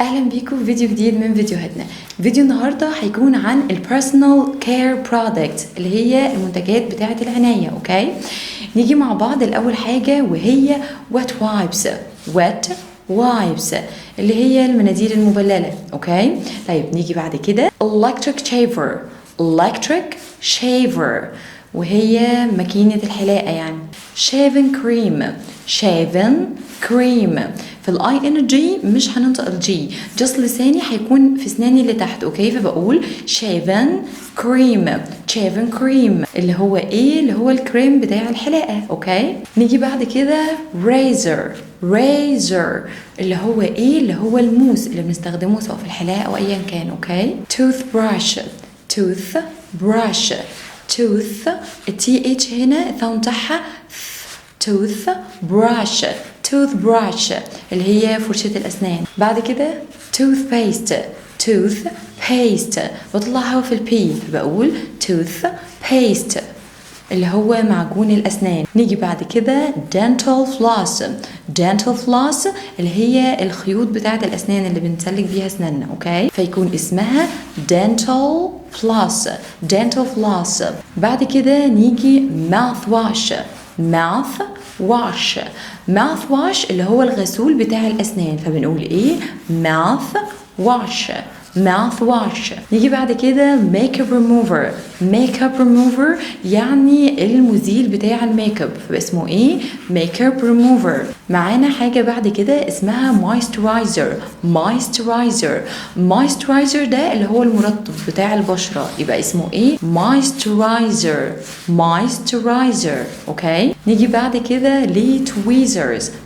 اهلا بيكم في فيديو جديد من فيديوهاتنا. فيديو النهارده هيكون عن البيرسونال كير برودكت اللي هي المنتجات بتاعه العنايه. اوكي، نيجي مع بعض الاول حاجه وهي wet wipes اللي هي المناديل المبلله. اوكي، طيب نيجي بعد كده electric shaver وهي ماكينه الحلاقه يعني. shaving cream في الاي ان جي مش هننطق الجي، جست لساني هيكون في اسناني اللي تحت. اوكي، فبقول shaving cream اللي هو ايه؟ اللي هو الكريم بتاع الحلاقه. اوكي، نيجي بعد كده razor اللي هو ايه؟ اللي هو الموس اللي بنستخدمه سواء في الحلاقه او ايا كان. اوكي، toothbrush tooth التي اتش هنا الثاون بتاعها toothbrush اللي هي فرشة الأسنان. بعد كده toothpaste بطلعها في البي فبقول toothpaste اللي هو معجون الأسنان. نيجي بعد كده dental floss اللي هي الخيوط بتاعة الأسنان اللي بنسلك بيها أسناننا. أوكي، فيكون اسمها dental floss. بعد كده نيجي mouth wash اللي هو الغسول بتاع الأسنان، فبنقول ايه؟ mouth wash. نيجي بعد كده makeup remover يعني المزيل بتاع الميك اب، فاسمه ايه؟ makeup remover. معانا حاجة بعد كده اسمها moisturizer ده اللي هو المرطب بتاع البشرة، يبقى اسمه ايه؟ moisturizer. اوكي، نيجي بعد كده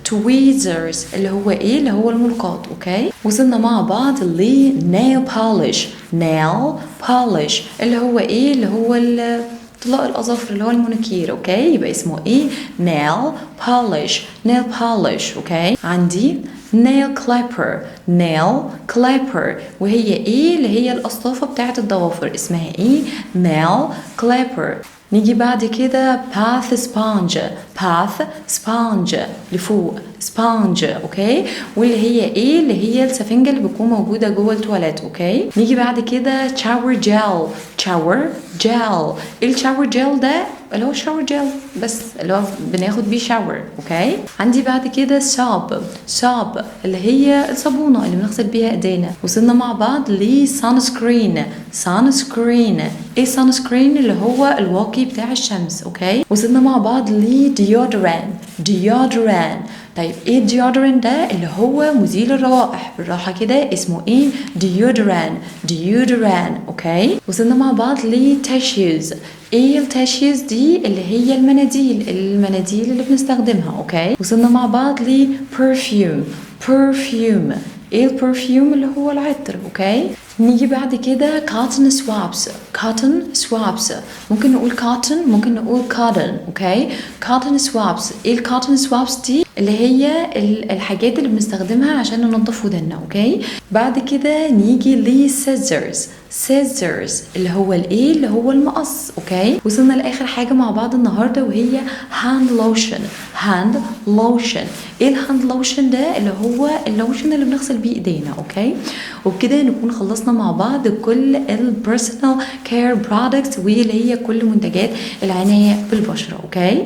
tweezers اللي هو ايه؟ اللي هو الملقاط. اوكي، وصلنا مع بعض nail polish اللي هو ايه؟ اللي هو طلاء الأظافر اللي هو المونيكير. اوكي، يبقى اسمه ايه؟ nail polish. اوكي، عندي nail clipper وهي ايه؟ اللي هي القصافة بتاعة الضوافر، اسمها ايه؟ nail clipper. نيجي بعد كده bath sponge لفوق sponge. اوكي، واللي هي ايه؟ اللي هي السفنجة اللي بتكون موجودة جوه التواليت. اوكي، نيجي بعد كده shower gel. الشاور جيل ده اللي هو شاور جيل بس اللي هو بناخد بيه شاور. اوكي، عندي بعد كده soap اللي هي الصابونة اللي بنغسل بيها ايدينا. وصلنا مع بعض sunscreen. ايه sunscreen؟ اللي هو الواقي بتاع الشمس. اوكي، وصلنا مع بعض deodorant. طيب ايه الديودرنت ده؟ اللي هو مزيل الروائح، بالراحه كده اسمه ايه؟ deodorant. اوكي، وصلنا مع بعض tissues. ايه التاشيوز دي؟ اللي هي المناديل اللي بنستخدمها. اوكي، وصلنا مع بعض perfume. ايه البرفيوم؟ اللي هو العطر. اوكي، نيجي بعد كده cotton swabs. ممكن نقول cotton، ممكن نقول cotton. اوكي، cotton swabs. ايه الcotton swabs دي؟ اللي هي الحاجات اللي بنستخدمها عشان ننظف ودنا. اوكي، بعد كده نيجي scissors اللي هو الايه؟ اللي هو المقص. اوكي، وصلنا لاخر حاجه مع بعض النهارده وهي hand lotion. ايه الهاند لوشن ده؟ اللي هو اللوشن اللي بنغسل بيه ايدينا. اوكي، وبكده نكون خلصنا مع بعض كل البيرسونال كير برودكتس واللي هي كل منتجات العنايه بالبشره. اوكي.